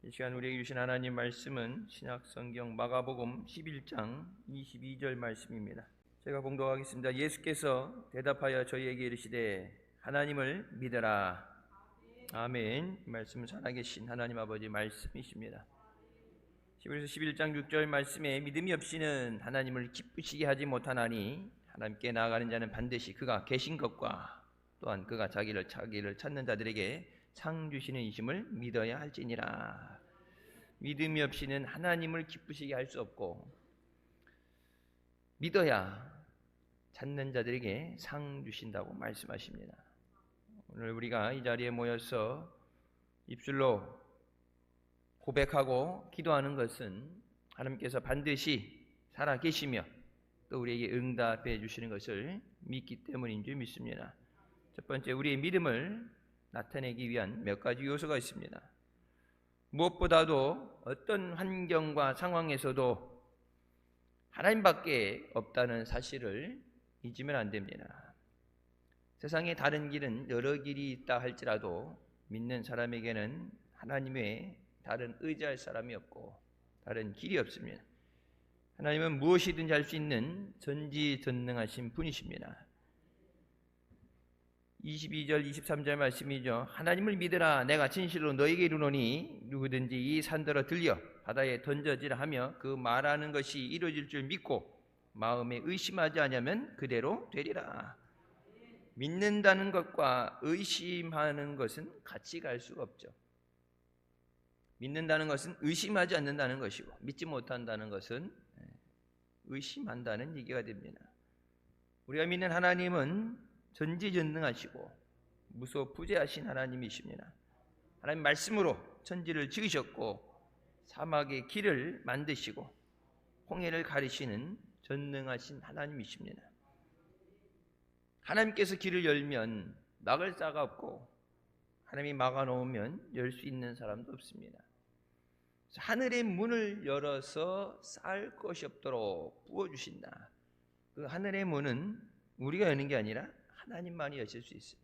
이 시간 우리에게 주신 하나님 말씀은 신약성경 마가복음 11장 22절 말씀입니다. 제가 봉독하겠습니다. 예수께서 대답하여 저희에게 이르시되 하나님을 믿으라. 아멘. 이 말씀은 살아계신 하나님 아버지 말씀이십니다. 히브리서 11장 6절 말씀에 믿음이 없이는 하나님을 기쁘시게 하지 못하나니 하나님께 나아가는 자는 반드시 그가 계신 것과 또한 그가 자기를 찾는 자들에게 상 주시는 이심을 믿어야 할지니라. 믿음이 없이는 하나님을 기쁘시게 할 수 없고 믿어야 찾는 자들에게 상 주신다고 말씀하십니다. 오늘 우리가 이 자리에 모여서 입술로 고백하고 기도하는 것은 하나님께서 반드시 살아계시며 또 우리에게 응답해 주시는 것을 믿기 때문인 줄 믿습니다. 첫 번째, 우리의 믿음을 나타내기 위한 몇 가지 요소가 있습니다. 무엇보다도 어떤 환경과 상황에서도 하나님밖에 없다는 사실을 잊으면 안 됩니다. 세상에 다른 길은 여러 길이 있다 할지라도 믿는 사람에게는 하나님 외에 다른 의지할 사람이 없고 다른 길이 없습니다. 하나님은 무엇이든지 할 수 있는 전지전능하신 분이십니다. 22절 23절 말씀이죠. 하나님을 믿으라. 내가 진실로 너에게 이르노니 누구든지 이 산더러 들려 바다에 던져지라 하며 그 말하는 것이 이루어질 줄 믿고 마음에 의심하지 않으면 그대로 되리라. 믿는다는 것과 의심하는 것은 같이 갈 수가 없죠. 믿는다는 것은 의심하지 않는다는 것이고 믿지 못한다는 것은 의심한다는 얘기가 됩니다. 우리가 믿는 하나님은 전지전능하시고 무소부재하신 하나님이십니다. 하나님 말씀으로 천지를 지으셨고 사막의 길을 만드시고 홍해를 가리시는 전능하신 하나님이십니다. 하나님께서 길을 열면 막을 자가 없고 하나님이 막아놓으면 열 수 있는 사람도 없습니다. 하늘의 문을 열어서 쌓을 것이 없도록 부어주신다. 그 하늘의 문은 우리가 여는 게 아니라 하나님만이 여실 수 있어요.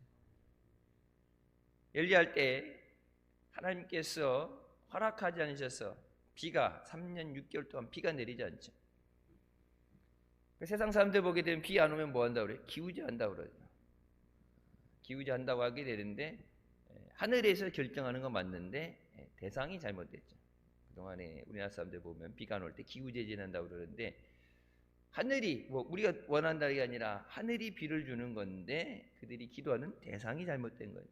엘리야할 때 하나님께서 허락하지 않으셔서 비가 3년 6개월 동안 비가 내리지 않죠. 세상 사람들 보게 되면 비 안 오면 뭐 한다고 그래요? 기우제한다고 그러죠. 기우제한다고 하게 되는데 하늘에서 결정하는 건 맞는데 대상이 잘못됐죠. 그동안에 우리나라 사람들 보면 비가 안 올 때 기우제 지낸다고 그러는데 하늘이 우리가 원한다는 게 아니라 하늘이 비를 주는 건데 그들이 기도하는 대상이 잘못된 거죠.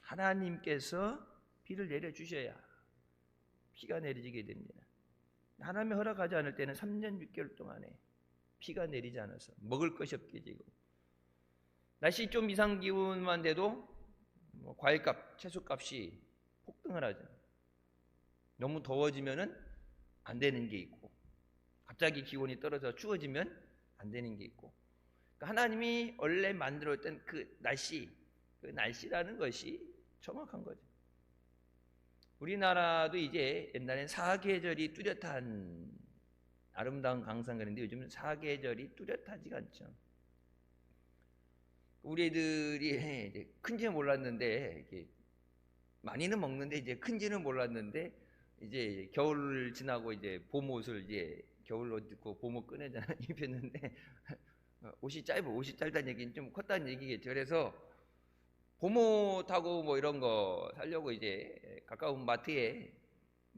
하나님께서 비를 내려주셔야 비가 내리게 됩니다. 하나님이 허락하지 않을 때는 3년 6개월 동안에 비가 내리지 않아서 먹을 것이 없게 되고 날씨 좀 이상 기온만 돼도 과일값, 채소값이 폭등을 하죠. 너무 더워지면은 안 되는 게 있고 갑자기 기온이 떨어져 추워지면 안 되는 게 있고 그러니까 하나님이 원래 만들었던 그 날씨라는 것이 정확한 거죠. 우리나라도 이제 옛날엔 사계절이 뚜렷한 아름다운 강산 그런데 요즘은 사계절이 뚜렷하지가 않죠. 우리 애들이 이제 큰지는 몰랐는데 많이는 먹는데 이제 큰지는 몰랐는데 이제 겨울 지나고 이제 봄 옷을 이제 겨울 옷 입고 봄 옷 꺼내잖아 입혔는데 옷이 짧다는 얘기는 좀 컸다는 얘기겠죠. 그래서 봄 옷하고 뭐 이런 거 사려고 이제 가까운 마트에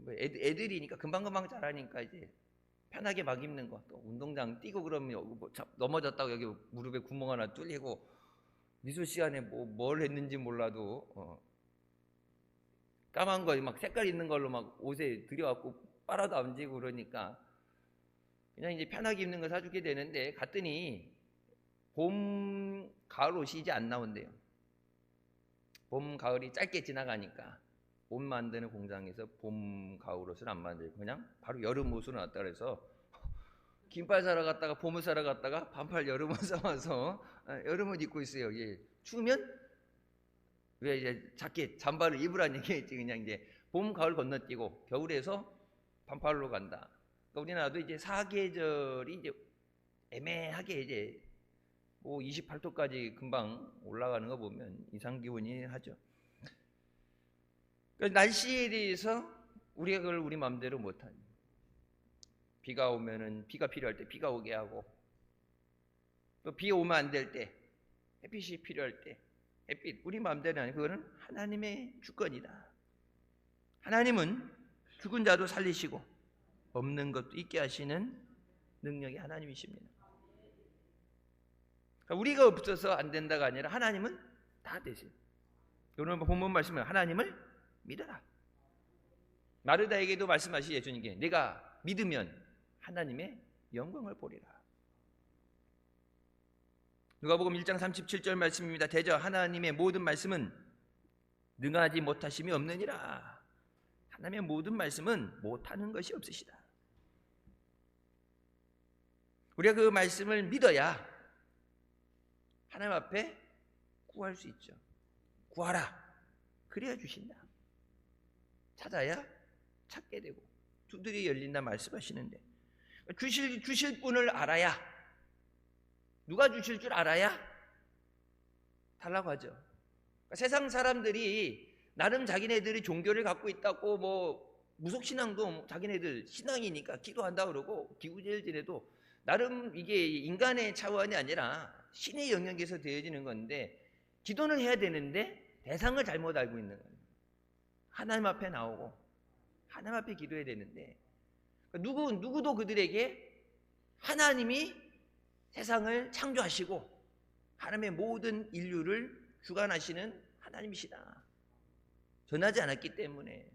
애들이니까 금방금방 자라니까 이제 편하게 막 입는 거 또 운동장 뛰고 그러면 뭐 넘어졌다고 여기 무릎에 구멍 하나 뚫리고 미술 시간에 뭘 했는지 몰라도 까만 거 막 색깔 있는 걸로 막 옷에 들여갖고 빨아도 안 지고 그러니까 그냥 이제 편하게 입는 거 사주게 되는데 갔더니 봄, 가을 옷이 이제 안 나온대요. 봄, 가을이 짧게 지나가니까 옷 만드는 공장에서 봄, 가을 옷을 안 만들고 그냥 바로 여름 옷으로 놨다 그래서 긴팔 사러 갔다가 봄을 사러 갔다가 반팔 여름옷 사와서 여름옷 입고 있어요. 예. 추우면 왜 이제 자켓, 잠바를 입으라는 얘기겠지. 그냥 이제 봄, 가을 건너뛰고 겨울에서 반팔로 간다. 그러니까 우리나라도 이제 사계절이 이제 애매하게 이제 28도까지 금방 올라가는 거 보면 이상 기온이 하죠. 그러니까 날씨에 대해서 우리가 그걸 우리 마음대로 못하니. 비가 오면은 비가 필요할 때 비가 오게 하고, 또 비 오면 안 될 때, 햇빛이 필요할 때 햇빛, 우리 마음대로 아니고 그거는 하나님의 주권이다. 하나님은 죽은 자도 살리시고 없는 것도 있게 하시는 능력이 하나님이십니다. 그러니까 우리가 없어서 안 된다가 아니라 하나님은 다 되세요. 오늘 본문 말씀은 하나님을 믿어라. 마르다에게도 말씀하시 예수님께 내가 믿으면 하나님의 영광을 보리라. 누가복음 1장 37절 말씀입니다. 대저 하나님의 모든 말씀은 능하지 못하심이 없느니라. 하나님의 모든 말씀은 못하는 것이 없으시다. 우리가 그 말씀을 믿어야 하나님 앞에 구할 수 있죠. 구하라. 그래야 주신다. 찾아야 찾게 되고 두드려 열린다 말씀하시는데, 주실 분을 알아야, 누가 주실 줄 알아야 달라고 하죠. 그러니까 세상 사람들이 나름 자기네들이 종교를 갖고 있다고 뭐 무속신앙도 자기네들 신앙이니까 기도한다 그러고 기구제를 지내도 나름 이게 인간의 차원이 아니라 신의 영역에서 되어지는 건데, 기도는 해야 되는데 대상을 잘못 알고 있는 거예요. 하나님 앞에 나오고 하나님 앞에 기도해야 되는데, 누구도 그들에게 하나님이 세상을 창조하시고 하나님의 모든 인류를 주관하시는 하나님이시다 전하지 않았기 때문에,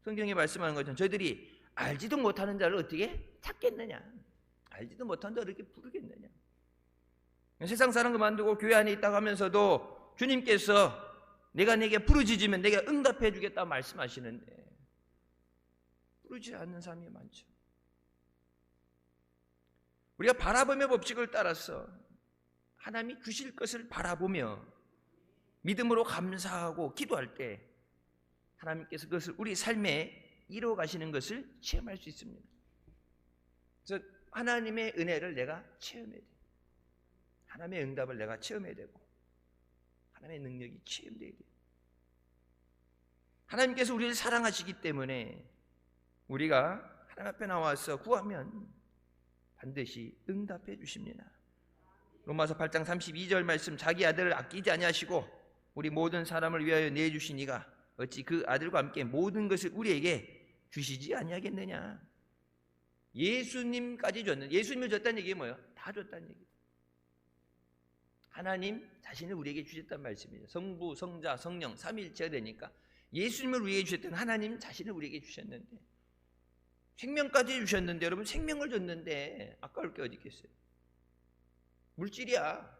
성경이 말씀하는 것처럼 저희들이 알지도 못하는 자를 어떻게 찾겠느냐, 알지도 못한 자를 이렇게 부르겠느냐. 세상 사람 그만두고 교회 안에 있다고 하면서도 주님께서 내가 네게 부르짖으면 내가 응답해 주겠다 말씀하시는데 부르지 않는 사람이 많죠. 우리가 바라보며 법칙을 따라서 하나님이 주실 것을 바라보며 믿음으로 감사하고 기도할 때 하나님께서 그것을 우리 삶에 이루어 가시는 것을 체험할 수 있습니다. 그래서 하나님의 은혜를 내가 체험해야 돼. 하나님의 응답을 내가 체험해야 되고 하나님의 능력이 체험돼야 돼. 하나님께서 우리를 사랑하시기 때문에 우리가 하나님 앞에 나와서 구하면 반드시 응답해 주십니다. 로마서 8장 32절 말씀, 자기 아들을 아끼지 아니하시고 우리 모든 사람을 위하여 내주신 이가 어찌 그 아들과 함께 모든 것을 우리에게 주시지 아니하겠느냐. 예수님까지 줬는데, 예수님을 줬다는 얘기가 뭐예요? 다 줬다는 얘기예요. 하나님 자신을 우리에게 주셨단 말씀이죠. 성부, 성자, 성령 삼위일체가 되니까 예수님을 우리에게 주셨던 하나님 자신을 우리에게 주셨는데, 생명까지 주셨는데, 여러분 생명을 줬는데 아까울 게 어디 있겠어요? 물질이야.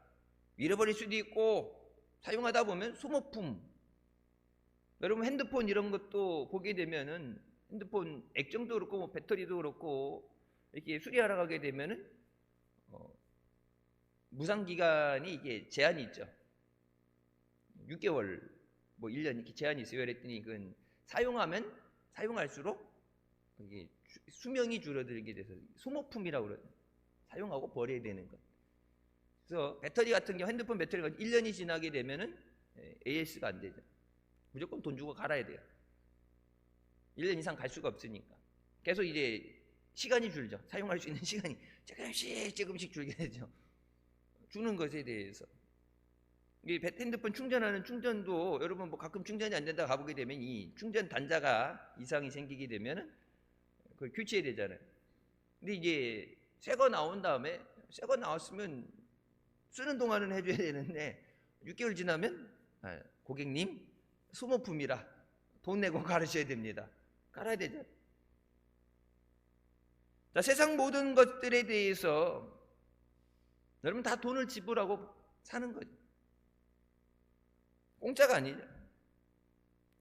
잃어버릴 수도 있고 사용하다 보면 소모품. 여러분 핸드폰 이런 것도 보게 되면은 핸드폰 액정도 그렇고 뭐 배터리도 그렇고 이렇게 수리하러 가게 되면은 무상 기간이 이게 제한이 있죠. 6개월 뭐 1년 이렇게 제한이 있어요. 그랬더니 그건 사용하면 사용할수록 이게 수명이 줄어들게 돼서 소모품이라고 그래요. 사용하고 버려야 되는 것. 그래서 배터리 같은 경우 핸드폰 배터리가 1년이 지나게 되면은 AS가 안 되죠. 무조건 돈 주고 갈아야 돼요. 1년 이상 갈 수가 없으니까. 계속 이제 시간이 줄죠. 사용할 수 있는 시간이 조금씩 줄게 되죠. 주는 것에 대해서. 이 핸드폰 충전하는 충전도 여러분 뭐 가끔 충전이 안 된다 가보게 되면 이 충전 단자가 이상이 생기게 되면은 그걸 교체해야 되잖아요. 근데 이제 새 거 나온 다음에 새 거 나왔으면 쓰는 동안은 해줘야 되는데 6개월 지나면 고객님 소모품이라 돈 내고 갈으셔야 됩니다. 갈아야 되죠. 자, 세상 모든 것들에 대해서 여러분 다 돈을 지불하고 사는 거죠. 공짜가 아니죠.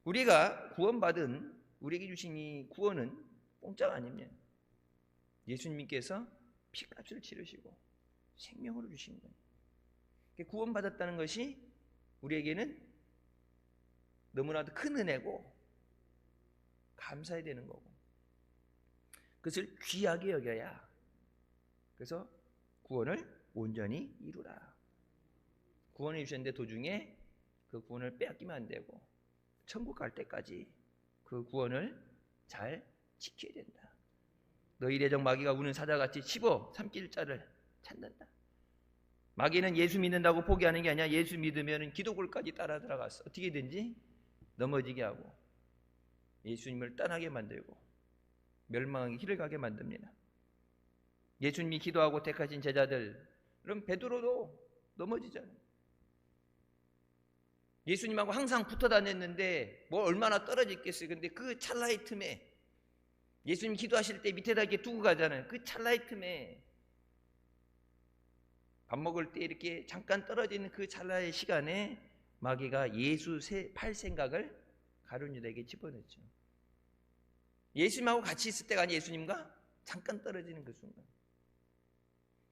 우리가 구원받은 우리에게 주신 이 구원은 공짜가 아닙니다. 예수님께서 피값을 치르시고 생명으로 주신 거예요. 구원받았다는 것이 우리에게는 너무나도 큰 은혜고 감사해야 되는 거고, 그것을 귀하게 여겨야 그래서 구원을 온전히 이루라. 구원을 주셨는데 도중에 그 구원을 빼앗기면 안 되고 천국 갈 때까지 그 구원을 잘 지켜야 된다. 너희 대적 마귀가 우는 사자같이 씹어 삼킬 자를 찾는다. 마귀는 예수 믿는다고 포기하는 게 아니라 예수 믿으면 기도골까지 따라 들어가서 어떻게든지 넘어지게 하고 예수님을 떠나게 만들고 멸망의 길을 가게 만듭니다. 예수님이 기도하고 택하신 제자들, 그럼 베드로도 넘어지잖아요. 예수님하고 항상 붙어 다녔는데 뭐 얼마나 떨어졌겠어요. 근데 그 찰나의 틈에 예수님 기도하실 때 밑에다 이렇게 두고 가잖아요. 그 찰나의 틈에 밥 먹을 때 이렇게 잠깐 떨어지는 그 찰나의 시간에 마귀가 예수 팔 생각을 가룟 유다에게 집어넣죠. 예수님하고 같이 있을 때가 아니라 예수님과 잠깐 떨어지는 그 순간.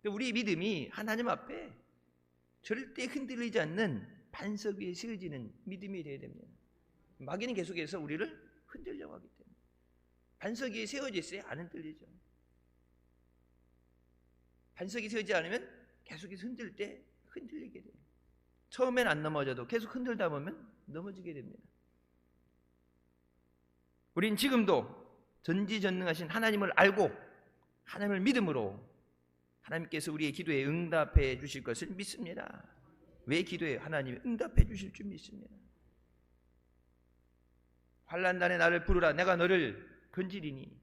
우리 믿음이 하나님 앞에 절대 흔들리지 않는 반석 위에 세워지는 믿음이 되어야 됩니다. 마귀는 계속해서 우리를 흔들려고 하기 때문에 반석 위에 세워져 있어야 안 흔들리죠. 반석이 세워지지 않으면 계속해서 흔들 때 흔들리게 돼요. 처음엔 안 넘어져도 계속 흔들다 보면 넘어지게 됩니다. 우린 지금도 전지전능하신 하나님을 알고 하나님을 믿음으로 하나님께서 우리의 기도에 응답해 주실 것을 믿습니다. 왜 기도해? 하나님이 응답해 주실 줄 믿습니다. 환난단에 나를 부르라. 내가 너를 건지리니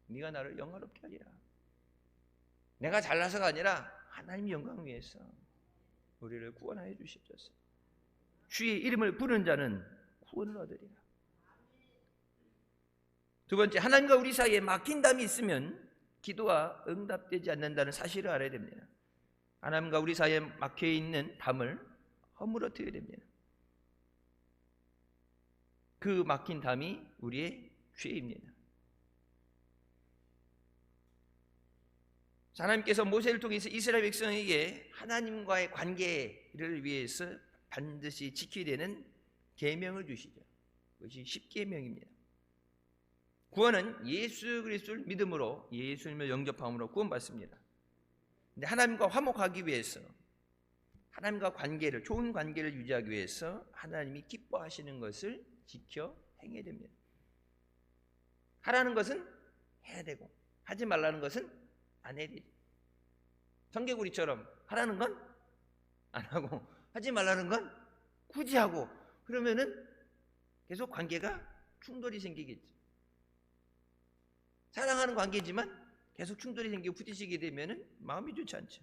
네가 나를 영화롭게 하리라. 내가 잘나서가 아니라 하나님 영광 위해서 우리를 구원하여 주십소서. 주의 이름을 부르는 자는 구원을 얻으리라. 두 번째, 하나님과 우리 사이에 막힌 담이 있으면 기도가 응답되지 않는다는 사실을 알아야 됩니다. 하나님과 우리 사이에 막혀있는 담을 허물어뜨려야 됩니다. 그 막힌 담이 우리의 죄입니다. 하나님께서 모세를 통해서 이스라엘 백성에게 하나님과의 관계를 위해서 반드시 지켜야 되는 계명을 주시죠. 그것이 십계명입니다. 구원은 예수 그리스도를 믿음으로 예수님을 영접함으로 구원받습니다. 근데 하나님과 화목하기 위해서 하나님과 관계를 좋은 관계를 유지하기 위해서 하나님이 기뻐하시는 것을 지켜 행해야 됩니다. 하라는 것은 해야 되고 하지 말라는 것은 안 해야 되죠. 청개구리처럼 하라는 건 안 하고 하지 말라는 건 굳이 하고 그러면은 계속 관계가 충돌이 생기겠죠. 사랑하는 관계지만 계속 충돌이 생기고 부딪히게 되면은 마음이 좋지 않죠.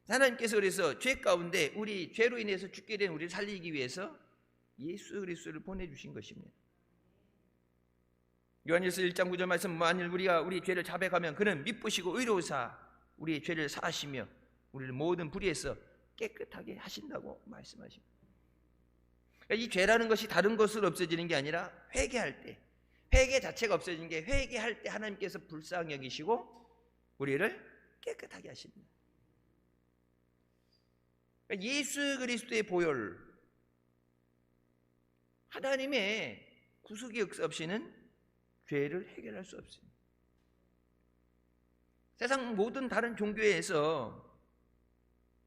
하나님께서 그래서 죄 가운데 우리 죄로 인해서 죽게 된 우리를 살리기 위해서 예수 그리스도를 보내주신 것입니다. 요한일서 1장 9절 말씀, 만일 우리가 우리 죄를 자백하면 그는 미쁘시고 의로우사 우리의 죄를 사하시며 우리를 모든 불의에서 깨끗하게 하신다고 말씀하십니다. 그러니까 이 죄라는 것이 다른 것으로 없어지는 게 아니라 회개할 때, 회개 자체가 없어지는 게 회개할 때 하나님께서 불쌍히 여기시고 우리를 깨끗하게 하십니다. 그러니까 예수 그리스도의 보혈, 하나님의 구속의 역사 없이는 죄를 해결할 수 없습니다. 세상 모든 다른 종교에서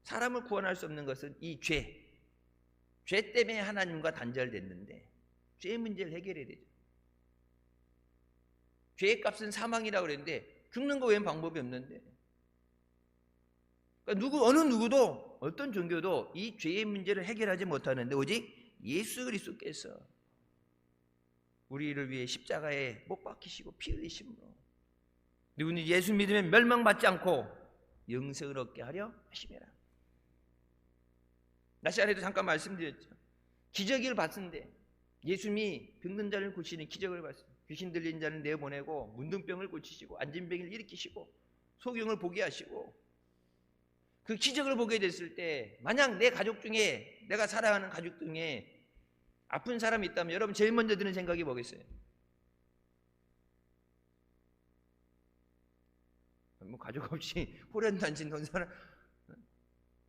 사람을 구원할 수 없는 것은 이 죄 때문에 하나님과 단절됐는데 죄의 문제를 해결해야 되죠. 죄의 값은 사망이라고 그랬는데 죽는 거 외엔 방법이 없는데, 그러니까 어느 누구도 어떤 종교도 이 죄의 문제를 해결하지 못하는데 오직 예수 그리스도께서 우리를 위해 십자가에 못 박히시고 피 흘리심으로 누구는 예수 믿으면 멸망받지 않고 영생을 얻게 하려 하심이라. 낮 시간에도 잠깐 말씀드렸죠. 기적을 봤는데 예수님이 병든 자를 고치는 기적을 봤어요. 귀신 들린 자를 내보내고 문둥병을 고치시고 안진병을 일으키시고 소경을 보게 하시고, 그 기적을 보게 됐을 때 만약 내 가족 중에, 내가 사랑하는 가족 중에 아픈 사람이 있다면 여러분 제일 먼저 드는 생각이 뭐겠어요? 뭐 가족 없이 호련단신 돈 사람,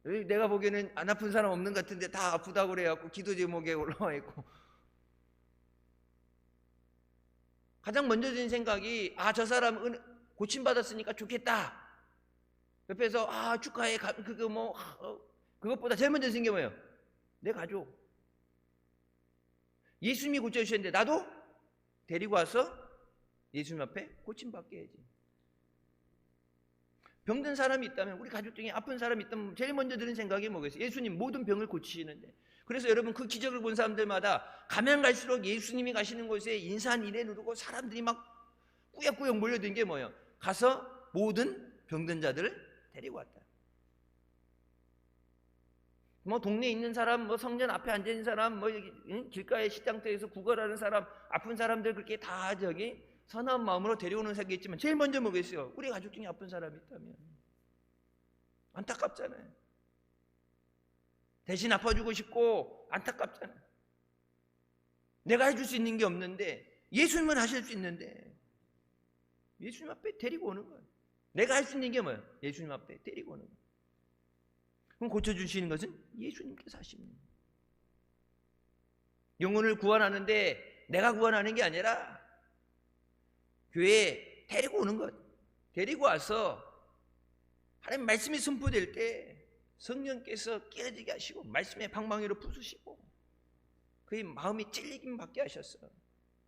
내가 보기에는 안 아픈 사람 없는 것 같은데 다 아프다고 그래갖고 기도 제목에 올라와 있고, 가장 먼저 드는 생각이 저 사람 고침받았으니까 좋겠다. 옆에서 축하해, 그것보다 제일 먼저 드는 게 뭐예요? 내 가족. 예수님이 고쳐주셨는데 나도 데리고 와서 예수님 앞에 고침받게 해야지. 병든 사람이 있다면, 우리 가족 중에 아픈 사람이 있다면 제일 먼저 드는 생각이 뭐겠어요? 예수님 모든 병을 고치시는데. 그래서 여러분 그 기적을 본 사람들마다 가면 갈수록 예수님이 가시는 곳에 인산인해 누르고 사람들이 막 꾸역꾸역 몰려든 게 뭐예요? 가서 모든 병든 자들을 데리고 왔다. 뭐 동네에 있는 사람, 뭐 성전 앞에 앉아 있는 사람, 뭐 길가에 시장터에서 구걸하는 사람, 아픈 사람들 그렇게 다 저기 선한 마음으로 데려오는 생각이 있지만 제일 먼저 뭐겠어요? 우리 가족 중에 아픈 사람이 있다면 안타깝잖아요. 대신 아파주고 싶고 안타깝잖아요. 내가 해줄 수 있는 게 없는데 예수님은 하실 수 있는데 예수님 앞에 데리고 오는 거예요. 내가 할 수 있는 게 뭐예요? 예수님 앞에 데리고 오는 거예요. 그럼 고쳐주시는 것은 예수님께서 하시는 거예요. 영혼을 구원하는데 내가 구원하는 게 아니라 교회에 데리고 오는 것. 데리고 와서 하나님 말씀이 선포될 때 성령께서 깨어지게 하시고 말씀의 방망이로 부수시고 그의 마음이 찔리기만 받게 하셨어요.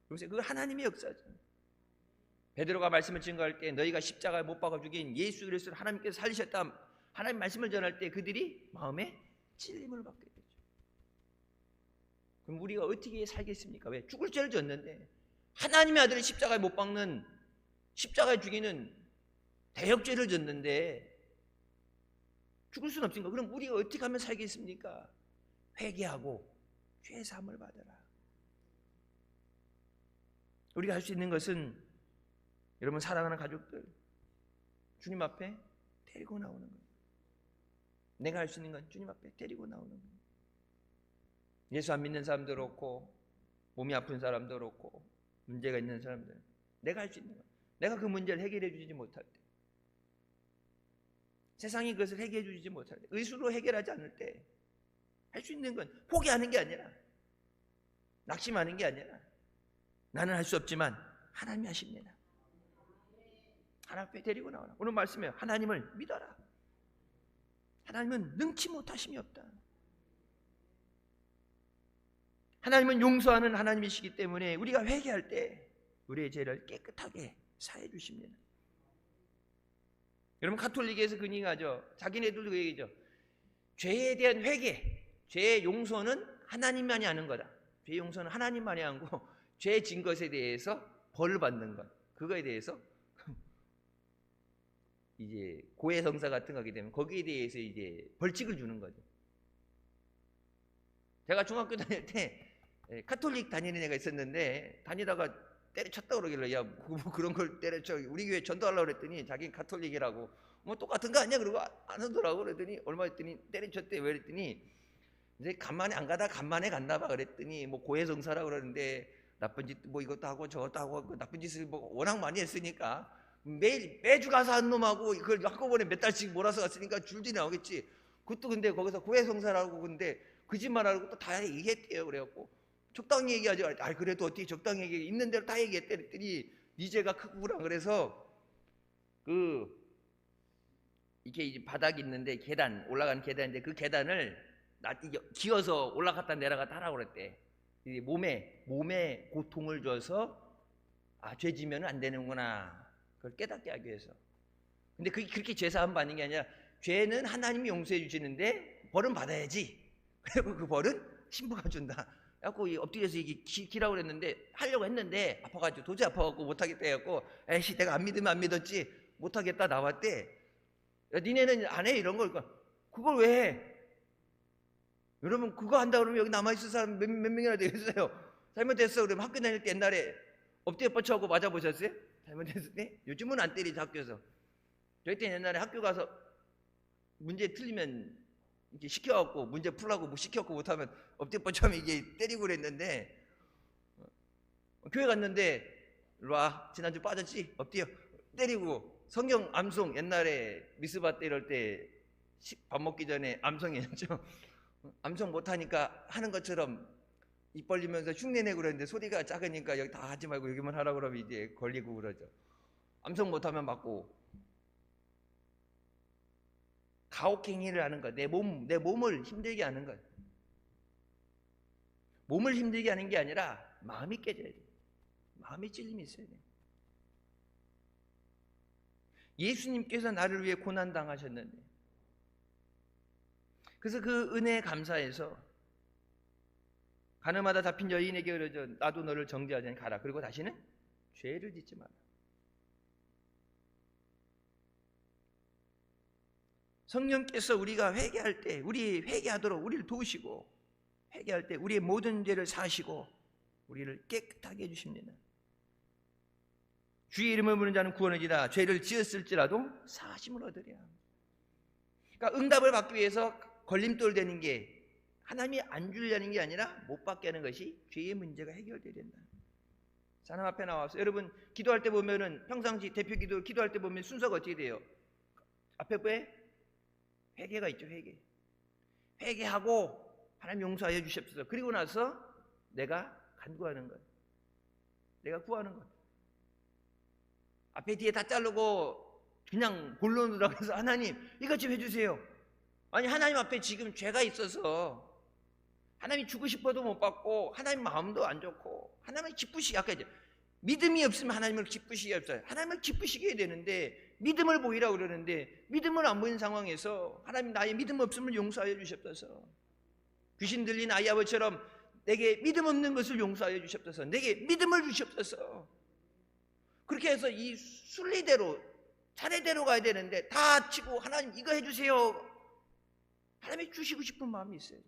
그래서 그건 하나님의 역사죠. 베드로가 말씀을 증거할 때 너희가 십자가에 못 박아 죽인 예수 그리스도를 하나님께서 살리셨다, 하나님 말씀을 전할 때 그들이 마음에 찔림을 받게 되죠. 그럼 우리가 어떻게 살겠습니까? 왜? 죽을 죄를 졌는데 하나님의 아들을 십자가에 못 박는, 십자가에 죽이는 대역죄를 졌는데 죽을 수는 없으니까 그럼 우리가 어떻게 하면 살겠습니까? 회개하고 죄사함을 받아라. 우리가 할 수 있는 것은 여러분 사랑하는 가족들 주님 앞에 데리고 나오는 거예요. 내가 할 수 있는 건 주님 앞에 데리고 나오는 거예요. 예수 안 믿는 사람도 그렇고 몸이 아픈 사람도 그렇고 문제가 있는 사람들, 내가 할 수 있는 건 내가 그 문제를 해결해 주지 못할 때, 세상이 그것을 해결해 주지 못할 때, 의술로 해결하지 않을 때 할 수 있는 건 포기하는 게 아니라, 낙심하는 게 아니라 나는 할 수 없지만 하나님이 하십니다. 하나님 앞에 데리고 나오라. 오늘 말씀에 하나님을 믿어라. 하나님은 능치 못하심이 없다. 하나님은 용서하는 하나님이시기 때문에 우리가 회개할 때 우리의 죄를 깨끗하게 사해 주십니다. 여러분 가톨릭에서 그 얘기하죠. 자기네들도 그 얘기죠. 죄에 대한 회개, 죄의 용서는 하나님만이 하는 거다. 죄 용서는 하나님만이 하는 거고 죄 진 것에 대해서 벌을 받는 것, 그거에 대해서 이제 고해성사 같은 거기 때문에 거기에 대해서 이제 벌칙을 주는 거죠. 제가 중학교 다닐 때 카톨릭 다니는 애가 있었는데 다니다가 때려쳤다 그러길래 야 뭐 그런 걸 때려쳐, 우리 교회 전도하려고 그랬더니 자기는 카톨릭이라고 뭐 똑같은 거 아니야 그러고 안 하더라고. 그랬더니 얼마 했더니 때려쳤대. 왜 그랬더니 이제 간만에 안 가다 간만에 갔나 봐. 그랬더니 뭐 고해성사라고 그러는데 나쁜 짓 뭐 이것도 하고 저것도 하고 나쁜 짓을 뭐 워낙 많이 했으니까 매주 가서 한 놈하고 그걸 한꺼번에 몇 달씩 몰아서 갔으니까 줄줄이 나오겠지. 그것도 근데 거기서 고해성사라고 근데 거짓말하고 또 다 얘기했대요. 그래갖고 적당히 얘기하죠. 아 그래도 어떻게 적당히 얘기 있는 대로 다 얘기했대. 그랬더니 네 죄가 크구나. 그래서 이게 이제 바닥이 있는데 계단 올라가는 계단인데 그 계단을 기어서 올라갔다 내려갔다 하라고 그랬대. 몸에 고통을 줘서 죄 지면 안 되는구나 그걸 깨닫게 하기 위해서. 근데 그게 그렇게 죄사함 받는 게 아니라 죄는 하나님이 용서해 주시는데 벌은 받아야지. 그리고 그 벌은 신부가 준다. 그래갖고 엎드려서 이게 기라고 그랬는데 하려고 했는데 아파가지고 도저히 아파갖고 못하겠다 해갖고 에이씨 내가 안 믿으면 안 믿었지 못하겠다 나왔대. 야, 니네는 안 해 이런 걸. 그걸 왜 해? 여러분 그거 한다 그러면 여기 남아있을 사람 몇 명이나 되겠어요? 잘못했어 그러면 학교 다닐 때 옛날에 엎드려 뻗쳐갖고 맞아보셨어요? 잘못했을 때? 요즘은 안 때리죠 학교에서. 저희 때 옛날에 학교 가서 문제 틀리면 이렇게 시켜갖고 문제 풀라고 뭐 시켜갖고 못하면 엎드려 뻗쳐하면 이게 때리고 그랬는데 교회 갔는데 일로와 지난주 빠졌지? 엎드려 때리고 성경 암송 옛날에 미스바 때 이럴 때 밥 먹기 전에 암송이었죠. 암송 못하니까 하는 것처럼 입 벌리면서 흉내내고 그러는데 소리가 작으니까 여기 다 하지 말고 여기만 하라고 그러면 이제 걸리고 그러죠. 암송 못하면 맞고. 가혹행위를 하는 것, 내 몸을 힘들게 하는 것. 몸을 힘들게 하는 게 아니라 마음이 깨져야 돼. 마음의 찔림이 있어야 돼요. 예수님께서 나를 위해 고난당하셨는데, 그래서 그 은혜에 감사해서 가늠하다 잡힌 여인에게 이르러 나도 너를 정죄하자니 가라. 그리고 다시는 죄를 짓지 마라. 성령께서 우리가 회개할 때 우리 회개하도록 우리를 도우시고, 회개할 때 우리의 모든 죄를 사하시고 우리를 깨끗하게 해주십니다. 주의 이름을 부르는 자는 구원이라. 죄를 지었을지라도 사하심을 얻으랴. 그러니까 응답을 받기 위해서 걸림돌 되는 게 하나님이 안 주려는 게 아니라 못 받게 하는 것이 죄의 문제가 해결돼야 된다. 하나님 앞에 나와서 여러분 기도할 때 보면은 평상시 대표 기도할 때 보면 순서가 어떻게 돼요? 앞에 왜 회개가 있죠. 회개하고 하나님 용서하여 주시옵소서. 그리고 나서 내가 간구하는 것, 내가 구하는 것. 앞에 뒤에 다 자르고 그냥 본론으로 들어가서 하나님 이것 좀 해주세요. 아니 하나님 앞에 지금 죄가 있어서 하나님이 주고 싶어도 못 받고 하나님 마음도 안 좋고 하나님을 기쁘시게, 아까 이제 믿음이 없으면 하나님을 기쁘시게 없어요. 하나님을 기쁘시게 해야 되는데 믿음을 보이라고 그러는데 믿음을 안 보이는 상황에서 하나님 나의 믿음 없음을 용서하여 주시옵소서. 귀신 들린 아이 아버지처럼 내게 믿음 없는 것을 용서하여 주시옵소서. 내게 믿음을 주시옵소서. 그렇게 해서 이 순리대로 차례대로 가야 되는데 다 치고 하나님 이거 해주세요. 하나님이 주시고 싶은 마음이 있어요.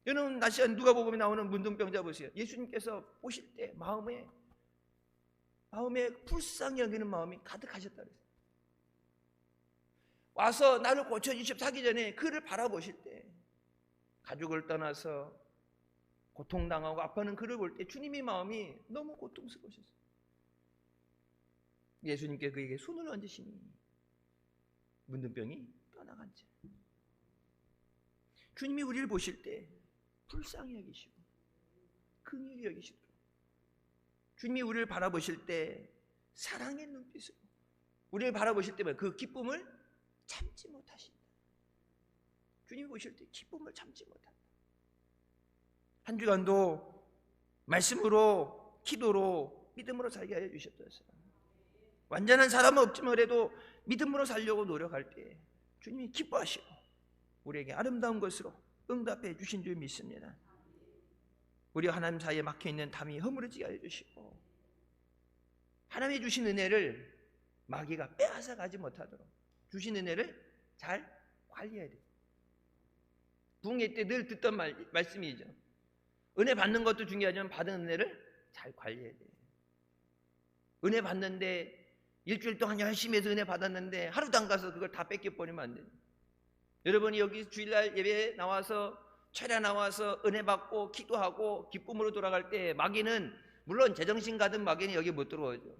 여러분 낮 시간 누가복음에 나오는 문둥병자 보세요. 예수님께서 보실 때 마음에 불쌍히 여기는 마음이 가득하셨다 그랬어요. 와서 나를 고쳐주십시오 하기 전에 그를 바라보실 때 가족을 떠나서 고통당하고 아파하는 그를 볼 때 주님의 마음이 너무 고통스러우셨어요. 예수님께 그에게 손을 얹으시니 문둥병이 떠나간지. 주님이 우리를 보실 때 불쌍히 여기시고 긍휼히 여기시고, 주님이 우리를 바라보실 때 사랑의 눈빛으로 우리를 바라보실 때면 그 기쁨을 참지 못하신다. 주님이 보실 때 기쁨을 참지 못한다. 한 주간도 말씀으로 기도로 믿음으로 살게 하여 주셨소서. 완전한 사람은 없지만 그래도 믿음으로 살려고 노력할 때 주님이 기뻐하시고 우리에게 아름다운 것으로 응답해 주신 줄 믿습니다. 우리와 하나님 사이에 막혀있는 담이 허물어지게 하여 주시고 하나님이 주신 은혜를 마귀가 빼앗아 가지 못하도록 주신 은혜를 잘 관리해야 돼요. 부흥회 때 늘 듣던 말씀이죠. 은혜 받는 것도 중요하지만 받은 은혜를 잘 관리해야 돼요. 은혜 받는데 일주일 동안 열심히 해서 은혜 받았는데 하루도 안 가서 그걸 다 뺏겨버리면 안 돼요. 여러분이 여기 주일날 예배에 나와서 철야 나와서 은혜 받고 기도하고 기쁨으로 돌아갈 때 마귀는, 물론 제정신 가든 마귀는 여기 못 들어오죠.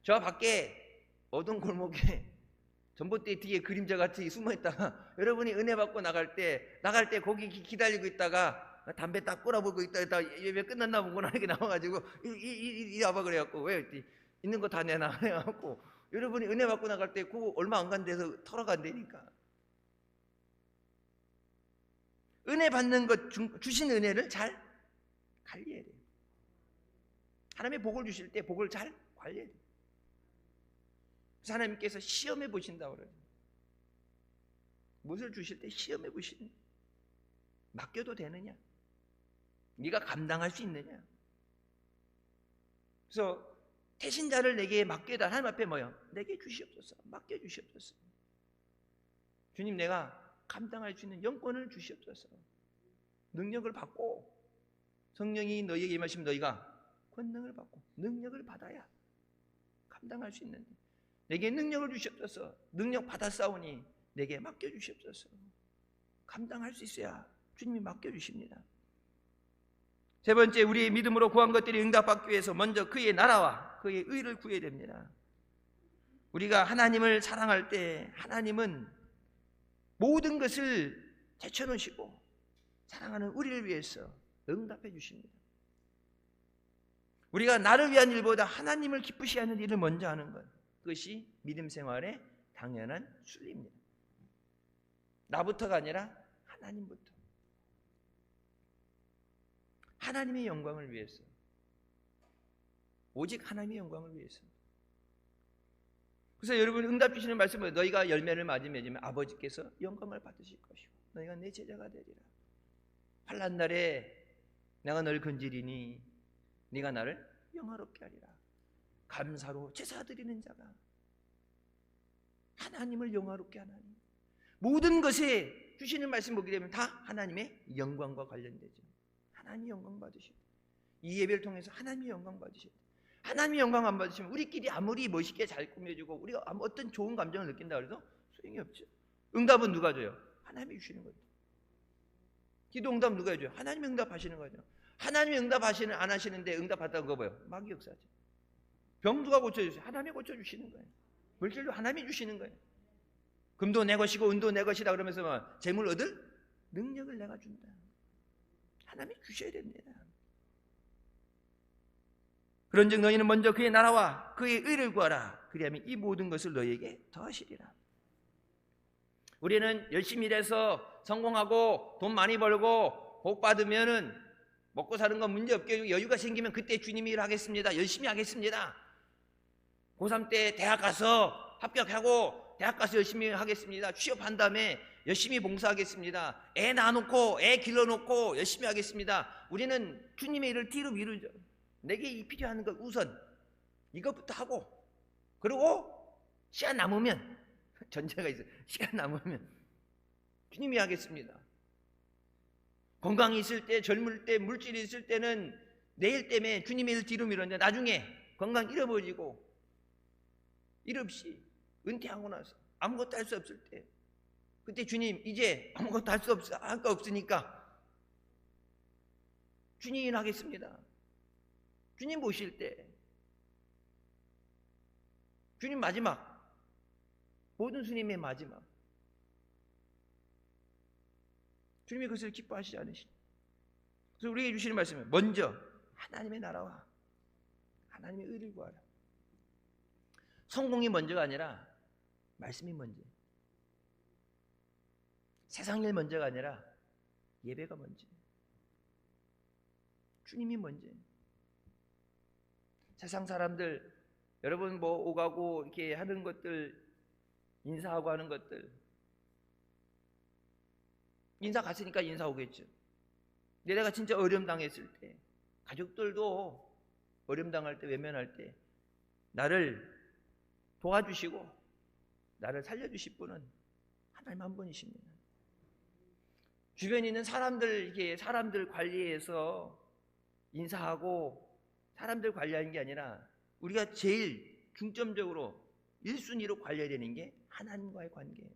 저 밖에 어두운 골목에 전봇대 뒤에 그림자 같이 숨어있다가 여러분이 은혜 받고 나갈 때 거기 기다리고 있다가 담배 딱 꼬라보고 있다가 예배 끝났나 보구나 이렇게 나와가지고 이 와봐 그래갖고 왜 있는 거 다 내놔 해갖고 여러분이 은혜 받고 나갈 때 그거 얼마 안 간 데서 털어간다니까. 은혜 받는 것, 주신 은혜를 잘 관리해야 돼요. 하나님의 복을 주실 때 복을 잘 관리해야 돼요. 그래서 하나님께서 시험해 보신다고 그래요. 무엇을 주실 때 시험해 보시는, 맡겨도 되느냐, 네가 감당할 수 있느냐. 그래서 태신자를 내게 맡겨다. 하나님 앞에 뭐요? 내게 주시옵소서, 맡겨 주시옵소서. 주님, 내가 감당할 수 있는 영권을 주시옵소서. 능력을 받고 성령이 너희에게 임하시면 너희가 권능을 받고 능력을 받아야 감당할 수 있는, 내게 능력을 주시옵소서. 능력 받았사오니 내게 맡겨 주시옵소서. 감당할 수 있어야 주님이 맡겨 주십니다. 세 번째, 우리의 믿음으로 구한 것들이 응답받기 위해서 먼저 그의 나라와 그의 의를 구해야 됩니다. 우리가 하나님을 사랑할 때 하나님은 모든 것을 제쳐놓으시고 사랑하는 우리를 위해서 응답해 주십니다. 우리가 나를 위한 일보다 하나님을 기쁘시게 하는 일을 먼저 하는 것, 그것이 믿음 생활의 당연한 순리입니다. 나부터가 아니라 하나님부터. 하나님의 영광을 위해서. 오직 하나님의 영광을 위해서. 그래서 여러분 응답 주시는 말씀은 너희가 열매를 많이 맺으면 아버지께서 영광을 받으실 것이고 너희가 내 제자가 되리라. 환난 날에 내가 너를 건지리니 네가 나를 영화롭게 하리라. 감사로 제사 드리는 자가 하나님을 영화롭게 하나님. 모든 것에 주시는 말씀 보게 되면 다 하나님의 영광과 관련되죠. 하나님의 영광 받으시고 이 예배를 통해서 하나님의 영광 받으시고 하나님의 영광 안 받으시면 우리끼리 아무리 멋있게 잘 꾸며주고 우리가 어떤 좋은 감정을 느낀다 그래도 소용이 없죠. 응답은 누가 줘요? 하나님이 주시는 거죠. 기도 응답 누가 해줘요? 하나님이 응답하시는 거죠. 하나님이 응답하시는 안 하시는데 응답받다는 거 뭐예요? 마귀 역사죠. 병 누가 고쳐주세요? 하나님이 고쳐주시는 거예요. 물질도 하나님이 주시는 거예요. 금도 내 것이고 은도 내 것이다 그러면서 재물 얻을 능력을 내가 준다. 하나님이 주셔야 됩니다. 그런즉 너희는 먼저 그의 나라와 그의 의를 구하라. 그리하면 이 모든 것을 너희에게 더하시리라. 우리는 열심히 일해서 성공하고 돈 많이 벌고 복 받으면은 먹고 사는 건 문제 없게 여유가 생기면 그때 주님이 일하겠습니다. 열심히 하겠습니다. 고3 때 대학 가서 합격하고 대학 가서 열심히 하겠습니다. 취업한 다음에 열심히 봉사하겠습니다. 애 낳아놓고 애 길러놓고 열심히 하겠습니다. 우리는 주님의 일을 뒤로 미루죠. 내게 필요한 것 우선 이것부터 하고 그리고 시간 남으면 전제가 있어요. 시간 남으면 주님이 하겠습니다. 건강이 있을 때 젊을 때 물질이 있을 때는 내일 때문에 주님의 일 뒤로 미뤘는데 나중에 건강 잃어버리고 일 없이 은퇴하고 나서 아무것도 할 수 없을 때 그때 주님 이제 아무것도 할 수 없으니까 주님 일 하겠습니다. 주님 모실 때 주님 마지막 모든 스님의 마지막 주님이 그것을 기뻐하시지 않으시죠. 그래서 우리에게 주시는 말씀은 먼저 하나님의 나라와 하나님의 의를 구하라. 성공이 먼저가 아니라 말씀이 먼저. 세상 일 먼저가 아니라 예배가 먼저. 주님이 먼저. 세상 사람들 여러분 뭐 오가고 이렇게 하는 것들 인사하고 하는 것들 인사 갔으니까 인사 오겠죠. 내가 진짜 어려움 당했을 때 가족들도 어려움 당할 때 외면할 때 나를 도와주시고 나를 살려주실 분은 하나님 한 분이십니다. 주변에 있는 사람들 관리해서 인사하고 사람들 관리하는 게 아니라 우리가 제일 중점적으로 1순위로 관리해야 되는 게 하나님과의 관계예요.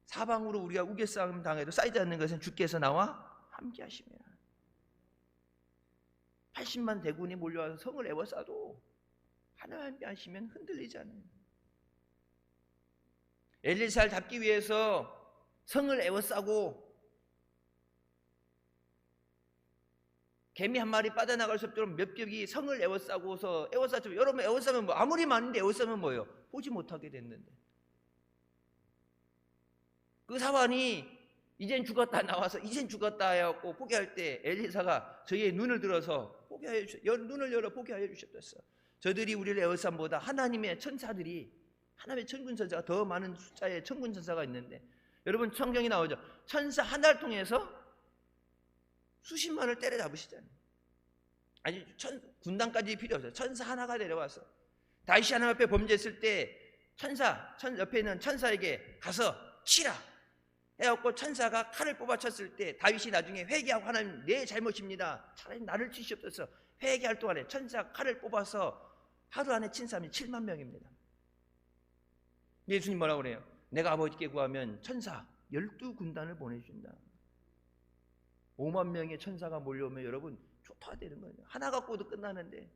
사방으로 우리가 우겨싸움 당해도 쌓이지 않는 것은 주께서 나와 함께 하시며 80만 대군이 몰려와서 성을 에워싸도 하나님 함께 하시면 흔들리지 않아요. 엘리사를 잡기 위해서 성을 에워싸고 개미 한 마리 빠져나갈 수 없도록 몇 겹이 성을 에워싸고서 에워싸죠. 여러분 에워싸면 뭐 아무리 많은데 에워싸면 뭐예요? 보지 못하게 됐는데 그 사환이 이젠 죽었다 나와서 이젠 죽었다 해갖고 포기할 때 엘리사가 저희의 눈을 들어서 눈을 열어 포기하여 주셨었어. 저들이 우리를 에워싼보다 하나님의 천사들이 하나님의 천군 천사가 더 많은 숫자의 천군 천사가 있는데 여러분 성경이 나오죠. 천사 하나를 통해서 수십만을 때려잡으시잖아요. 아니 군단까지 필요 없어요. 천사 하나가 내려와서 다윗이 하나님 앞에 범죄했을 때 천사 옆에 있는 천사에게 가서 치라 해갖고 천사가 칼을 뽑아쳤을 때 다윗이 나중에 회개하고 하나님 내 잘못입니다. 차라리 나를 치시옵소서 회개할 동안에 천사 칼을 뽑아서 하루 안에 친 사람이 7만 명입니다. 예수님 뭐라고 그래요? 내가 아버지께 구하면 천사 12군단을 보내준다. 5만 명의 천사가 몰려오면 여러분 초토화되는 거예요. 하나 갖고도 끝나는데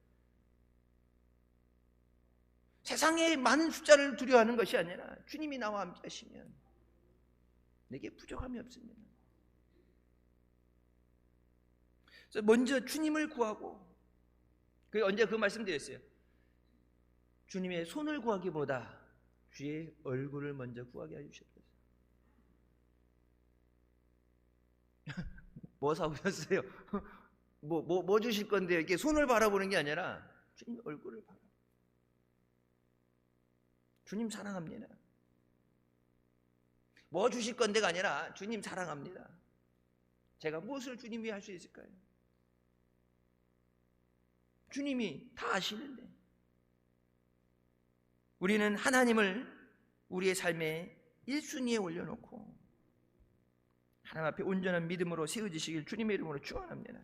세상에 많은 숫자를 두려워하는 것이 아니라 주님이 나와 함께 하시면 내게 부족함이 없습니다. 그래서 먼저 주님을 구하고 언제 그 말씀 드렸어요. 주님의 손을 구하기보다 주의 얼굴을 먼저 구하게 해주셨어요. 뭐 사오셨어요? 뭐 주실 건데요? 이렇게 손을 바라보는 게 아니라 주님 얼굴을 바라. 주님 사랑합니다. 뭐 주실 건데가 아니라 주님 사랑합니다. 제가 무엇을 주님 위해 할 수 있을까요? 주님이 다 아시는데 우리는 하나님을 우리의 삶의 1순위에 올려놓고 하나님 앞에 온전한 믿음으로 세워지시길 주님의 이름으로 축원합니다.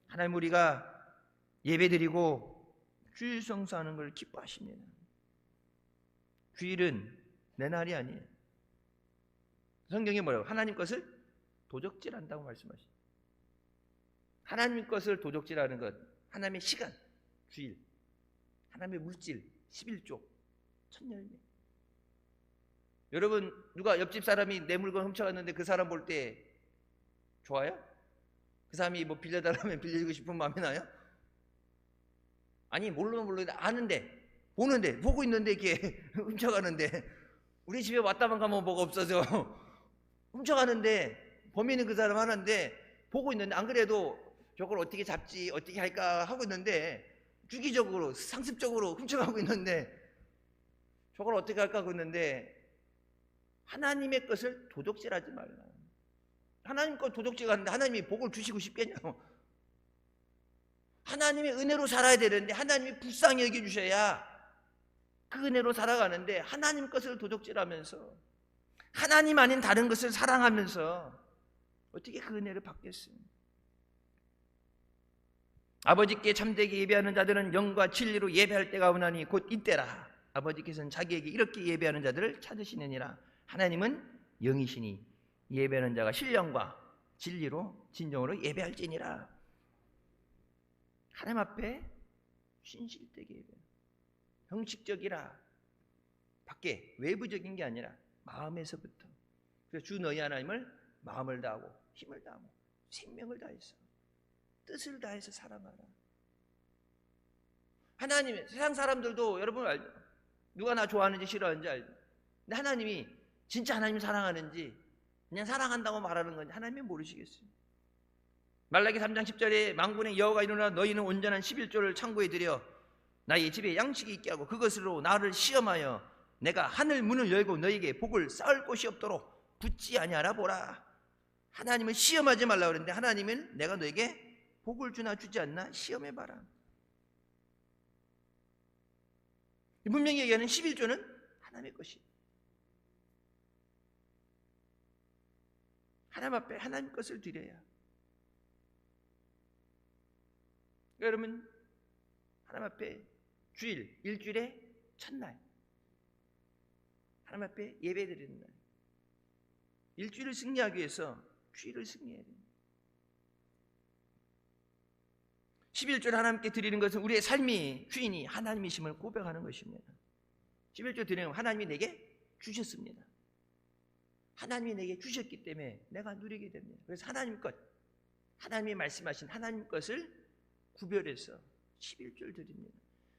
하나님, 우리가 예배드리고 주일 성수하는 걸 기뻐하십니다. 주일은 내 날이 아니에요. 성경에 뭐라고? 하나님 것을 도적질한다고 말씀하십니다. 하나님 것을 도적질하는 것, 하나님의 시간, 주일, 하나님의 물질, 11조, 천열매. 여러분, 누가 옆집 사람이 내 물건 훔쳐갔는데 그 사람 볼 때 좋아요? 그 사람이 뭐 빌려달라면 빌려주고 싶은 마음이 나요? 아니, 모르는데 아는데, 보는데, 보고 있는데 이렇게 훔쳐가는데, 우리 집에 왔다만 가면 뭐가 없어져. 훔쳐가는데 범인은 그 사람 하나인데 보고 있는데, 안 그래도 저걸 어떻게 잡지, 어떻게 할까 하고 있는데 주기적으로 상습적으로 훔쳐가고 있는데 저걸 어떻게 할까 하고 있는데, 하나님의 것을 도적질하지 말라. 하나님 것 도적질하는데 하나님이 복을 주시고 싶겠냐고. 하나님의 은혜로 살아야 되는데 하나님이 불쌍히 여겨주셔야 그 은혜로 살아가는데, 하나님 것을 도적질하면서 하나님 아닌 다른 것을 사랑하면서 어떻게 그 은혜를 받겠어요? 아버지께 참되게 예배하는 자들은 영과 진리로 예배할 때가 오나니 곧 이때라. 아버지께서는 자기에게 이렇게 예배하는 자들을 찾으시느니라. 하나님은 영이시니 예배하는 자가 신령과 진리로 진정으로 예배할지니라. 하나님 앞에 신실되게 예배. 형식적이라, 밖에 외부적인 게 아니라 마음에서부터. 그래서 주 너희 하나님을 마음을 다하고 힘을 다하고 생명을 다해서 뜻을 다해서 사랑하라. 하나님, 세상 사람들도 여러분 알죠? 누가 나 좋아하는지 싫어하는지 알죠? 근데 하나님이 진짜 하나님 사랑하는지 그냥 사랑한다고 말하는 건지 하나님이 모르시겠어요. 말라기 3장 10절에 만군의 여호와가 이르노라 너희는 온전한 11조를 창고에 들여 나의 집에 양식이 있게 하고 그것으로 나를 시험하여 내가 하늘 문을 열고 너희에게 복을 쌓을 곳이 없도록 붙지 아니하라 보라. 하나님을 시험하지 말라 그랬는데 하나님은 내가 너에게 복을 주나 주지 않나 시험해봐라. 분명히 얘기하는 11조는 하나님의 것이, 하나님 앞에 하나님 것을 드려야. 여러분, 하나님 앞에 주일, 일주일의 첫날 하나님 앞에 예배드리는 날, 일주일을 승리하기 위해서 주일을 승리해야 됩니다. 11조를 하나님께 드리는 것은 우리의 삶이 주인이 하나님이심을 고백하는 것입니다. 11조 드리는 하나님이 내게 주셨습니다. 하나님이 내게 주셨기 때문에 내가 누리게 됩니다. 그래서 하나님 것, 하나님이 말씀하신 하나님 것을 구별해서 11조를 드립니다.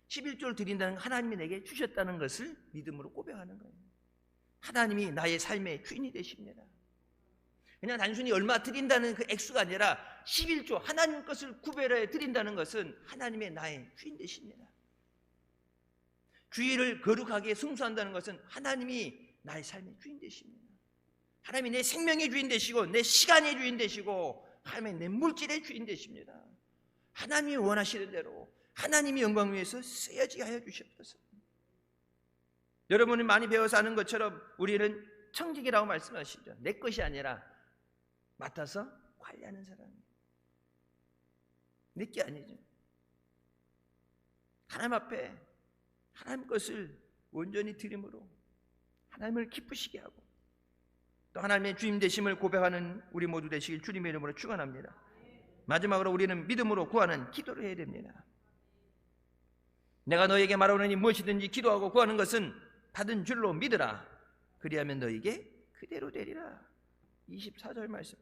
11조를 드린다는 건 하나님이 내게 주셨다는 것을 믿음으로 고백하는 거예요. 하나님이 나의 삶의 주인이 되십니다. 그냥 단순히 얼마 드린다는 그 액수가 아니라 11조 하나님 것을 구별해 드린다는 것은 하나님의 나의 주인 되십니다. 주일을 거룩하게 승수한다는 것은 하나님이 나의 삶의 주인 되십니다. 하나님이 내 생명의 주인 되시고 내 시간의 주인 되시고 하나님이 내 물질의 주인 되십니다. 하나님이 원하시는 대로 하나님이 영광 위해서 쓰여지게 하여 주시옵소서. 여러분이 많이 배워서 아는 것처럼 우리는 청직이라고 말씀하시죠. 내 것이 아니라 맡아서 관리하는 사람이에요. 내 게 아니죠. 하나님 앞에 하나님 것을 온전히 드림으로 하나님을 기쁘시게 하고 또 하나님의 주임 되심을 고백하는 우리 모두 되시길 주님의 이름으로 축원합니다. 마지막으로 우리는 믿음으로 구하는 기도를 해야 됩니다. 내가 너에게 말하노니 무엇이든지 기도하고 구하는 것은 받은 줄로 믿으라. 그리하면 너에게 그대로 되리라. 24절 말씀.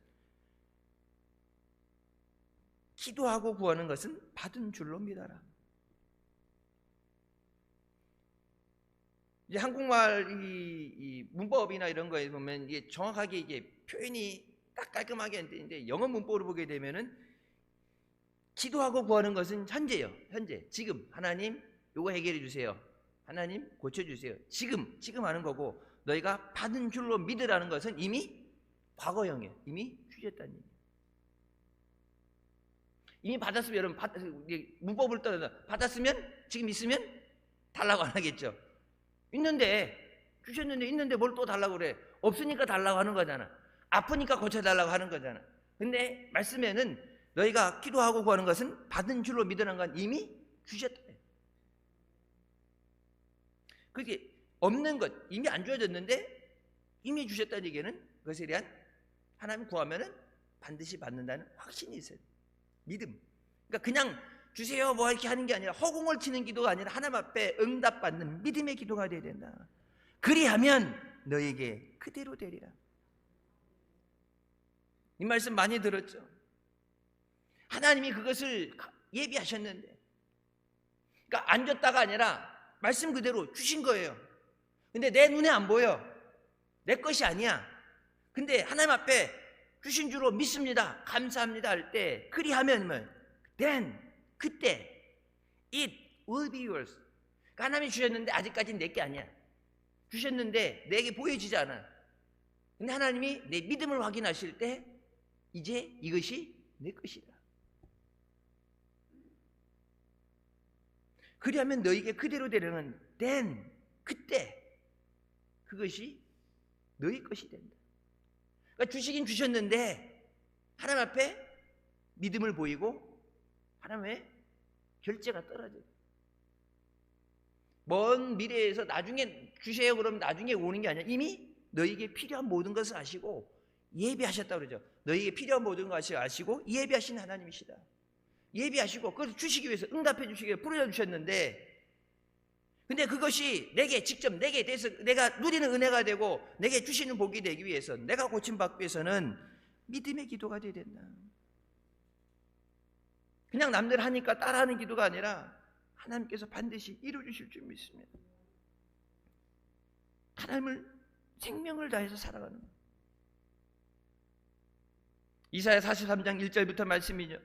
기도하고 구하는 것은 받은 줄로 믿어라. 이제 한국말 이 문법이나 이런 거에 보면 이게 정확하게 이게 표현이 딱 깔끔하게 했는데 영어 문법으로 보게 되면은 기도하고 구하는 것은 현재요. 현재. 지금 하나님 요거 해결해 주세요. 하나님 고쳐 주세요. 지금 하는 거고 너희가 받은 줄로 믿으라는 것은 이미 과거형이에요. 이미 주셨다는 얘기예요. 이미 받았으면 여러분 문법을 떠나서 받았으면 지금 있으면 달라고 안 하겠죠. 있는데 주셨는데 있는데 뭘 또 달라고 그래. 없으니까 달라고 하는 거잖아. 아프니까 고쳐달라고 하는 거잖아. 근데 말씀에는 너희가 기도하고 구하는 것은 받은 줄로 믿으라는 건 이미 주셨다. 그게 없는 것 이미 안 주어졌는데 이미 주셨다는 얘기는 그것에 대한 하나님 구하면은 반드시 받는다는 확신이 있어요. 믿음. 그러니까 그냥 주세요 뭐 이렇게 하는 게 아니라 허공을 치는 기도가 아니라 하나님 앞에 응답받는 믿음의 기도가 되어야 된다. 그리하면 너에게 그대로 되리라. 이 말씀 많이 들었죠. 하나님이 그것을 예비하셨는데, 그러니까 안 줬다가 아니라 말씀 그대로 주신 거예요. 근데 내 눈에 안 보여. 내 것이 아니야. 근데 하나님 앞에 주신 줄로 믿습니다. 감사합니다 할 때 그리하면 then 그때 it will be yours. 그러니까 하나님이 주셨는데 아직까지는 내 게 아니야. 주셨는데 내게 보여지지 않아. 근데 하나님이 내 믿음을 확인하실 때 이제 이것이 내 것이다. 그리하면 너에게 그대로 되려는 then 그때 그것이 너희 것이 된다. 그러니까 주시긴 주셨는데 하나님 앞에 믿음을 보이고 하나님의 결제가 떨어져요. 먼 미래에서 나중에 주세요 그러면 나중에 오는 게 아니라 이미 너희에게 필요한 모든 것을 아시고 예비하셨다고 그러죠. 너희에게 필요한 모든 것을 아시고 예비하신 하나님이시다. 예비하시고 그것을 주시기 위해서 응답해 주시기 위해서 뿌려주셨는데 근데 그것이 내게 직접 내게 대해서 내가 누리는 은혜가 되고 내게 주시는 복이 되기 위해서 내가 고침받기 위해서는 믿음의 기도가 되어야 된다. 그냥 남들 하니까 따라하는 기도가 아니라 하나님께서 반드시 이루어주실 줄 믿습니다. 하나님을 생명을 다해서 살아가는 거예요. 이사야 43장 1절부터 말씀이죠.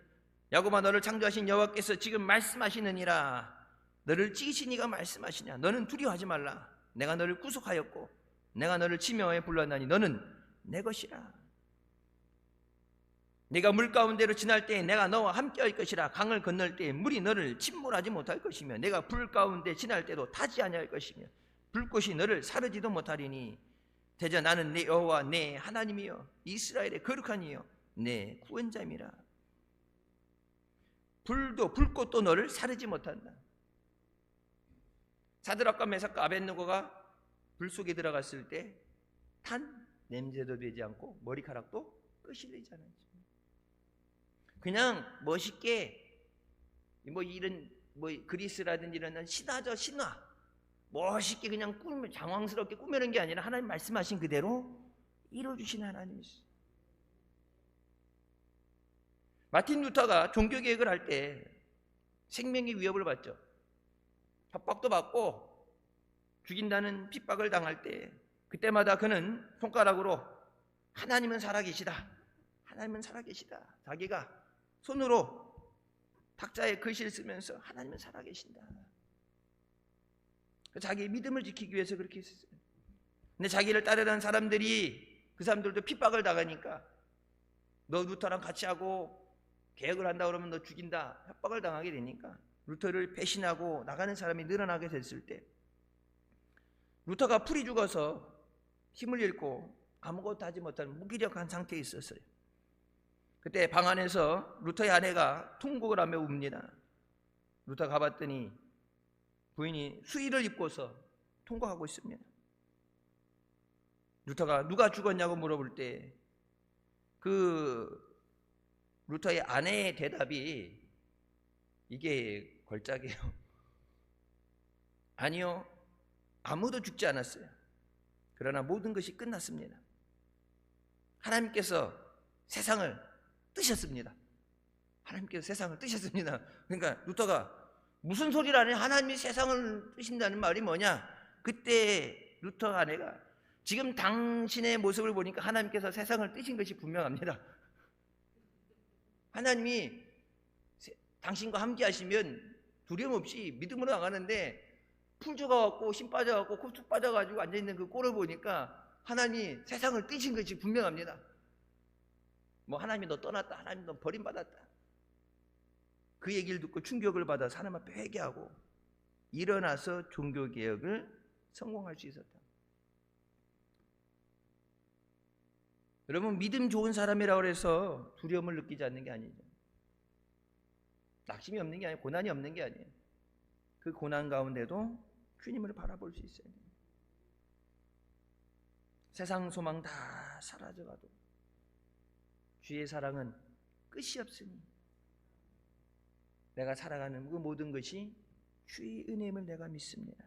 야곱아 너를 창조하신 여호와께서 지금 말씀하시느니라. 너를 지으신 이가 말씀하시냐. 너는 두려워하지 말라. 내가 너를 구속하였고 내가 너를 치명하여 불렀나니 너는 내 것이라. 네가 물 가운데로 지날 때에 내가 너와 함께 할 것이라. 강을 건널 때에 물이 너를 침몰하지 못할 것이며 내가 불 가운데 지날 때도 타지 아니할 것이며 불꽃이 너를 사르지도 못하리니 대저 나는 내 여호와 내 하나님이여 이스라엘의 거룩한 이여 내 구원자임이라. 불도 불꽃도 너를 사르지 못한다. 사드락과 메삭과 아벳느고가 불 속에 들어갔을 때 탄 냄새도 되지 않고 머리카락도 끄실리지 않았죠. 그냥 멋있게 뭐 이런 뭐 그리스라든지 이런 신화죠. 신화 멋있게 그냥 장황스럽게 꾸며낸 게 아니라 하나님 말씀하신 그대로 이루어주신 하나님이시죠. 마틴 루터가 종교개혁을 할 때 생명의 위협을 받죠. 협박도 받고 죽인다는 핍박을 당할 때 그때마다 그는 손가락으로 하나님은 살아계시다. 하나님은 살아계시다. 자기가 손으로 탁자에 글씨를 쓰면서 하나님은 살아계신다. 자기의 믿음을 지키기 위해서 그렇게 했어요. 근데 자기를 따르던 사람들이 그 사람들도 핍박을 당하니까 너 루터랑 같이 하고 개혁을 한다 그러면 너 죽인다. 협박을 당하게 되니까 루터를 배신하고 나가는 사람이 늘어나게 됐을 때 루터가 풀이 죽어서 힘을 잃고 아무것도 하지 못하는 무기력한 상태에 있었어요. 그때 방 안에서 루터의 아내가 통곡을 하며 웁니다. 루터 가봤더니 부인이 수의를 입고서 통곡하고 있습니다. 루터가 누가 죽었냐고 물어볼 때 그 루터의 아내의 대답이 이게 걸작이에요. 아니요, 아무도 죽지 않았어요. 그러나 모든 것이 끝났습니다. 하나님께서 세상을 뜨셨습니다. 하나님께서 세상을 뜨셨습니다. 그러니까 루터가 무슨 소리를 하냐? 하나님이 세상을 뜨신다는 말이 뭐냐? 그때 루터 아내가 지금 당신의 모습을 보니까 하나님께서 세상을 뜨신 것이 분명합니다. 하나님이 당신과 함께 하시면 두려움 없이 믿음으로 나가는데, 풀 죽어갖고 힘 빠져갖고 콕툭 빠져가지고 앉아있는 그 꼴을 보니까 하나님이 세상을 뜨신 것이 분명합니다. 뭐 하나님이 너 떠났다, 하나님이 너 버림받았다, 그 얘기를 듣고 충격을 받아 사람 앞에 회개하고 일어나서 종교개혁을 성공할 수 있었다. 여러분, 믿음 좋은 사람이라고 해서 두려움을 느끼지 않는 게 아니죠. 낙심이 없는 게 아니에요. 고난이 없는 게 아니에요. 그 고난 가운데도 주님을 바라볼 수 있어요. 세상 소망 다 사라져가도 주의 사랑은 끝이 없으니 내가 살아가는 그 모든 것이 주의 은혜임을 내가 믿습니다.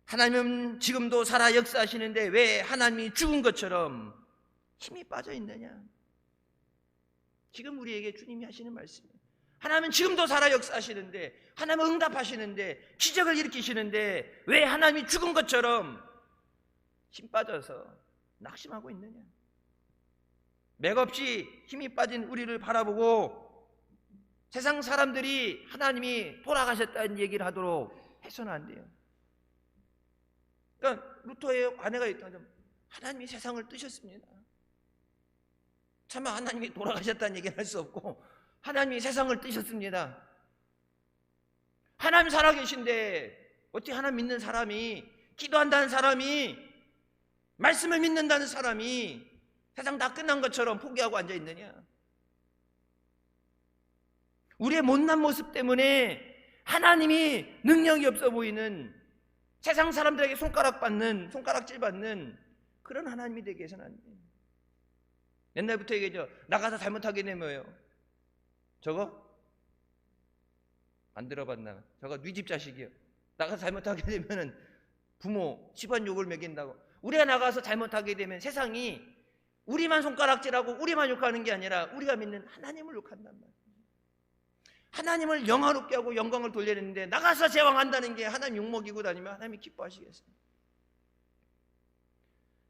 하나님은 지금도 살아 역사하시는데 왜 하나님이 죽은 것처럼 힘이 빠져 있느냐? 지금 우리에게 주님이 하시는 말씀이에요. 하나님은 지금도 살아 역사하시는데, 하나님은 응답하시는데, 기적을 일으키시는데 왜 하나님이 죽은 것처럼 힘 빠져서 낙심하고 있느냐? 맥없이 힘이 빠진 우리를 바라보고 세상 사람들이 하나님이 돌아가셨다는 얘기를 하도록 해서는 안 돼요. 그러니까 루터의 아내가 있다면 하나님이 세상을 뜨셨습니다. 차마 하나님이 돌아가셨다는 얘기는 할 수 없고 하나님이 세상을 뜨셨습니다. 하나님 살아계신데 어떻게 하나님 믿는 사람이, 기도한다는 사람이, 말씀을 믿는다는 사람이 세상 다 끝난 것처럼 포기하고 앉아있느냐? 우리의 못난 모습 때문에 하나님이 능력이 없어 보이는, 세상 사람들에게 손가락질 받는 그런 하나님이 되게 해서는 안 돼요. 옛날부터 얘기하죠. 나가서 잘못하게 되면 뭐예요? 저거? 안 들어봤나? 저거 네 집 자식이요. 나가서 잘못하게 되면 부모, 집안 욕을 먹인다고. 우리가 나가서 잘못하게 되면 세상이 우리만 손가락질하고 우리만 욕하는 게 아니라 우리가 믿는 하나님을 욕한단 말이에요. 하나님을 영화롭게 하고 영광을 돌려내는데 나가서 제왕한다는 게 하나님 욕먹이고 다니면 하나님이 기뻐하시겠어요?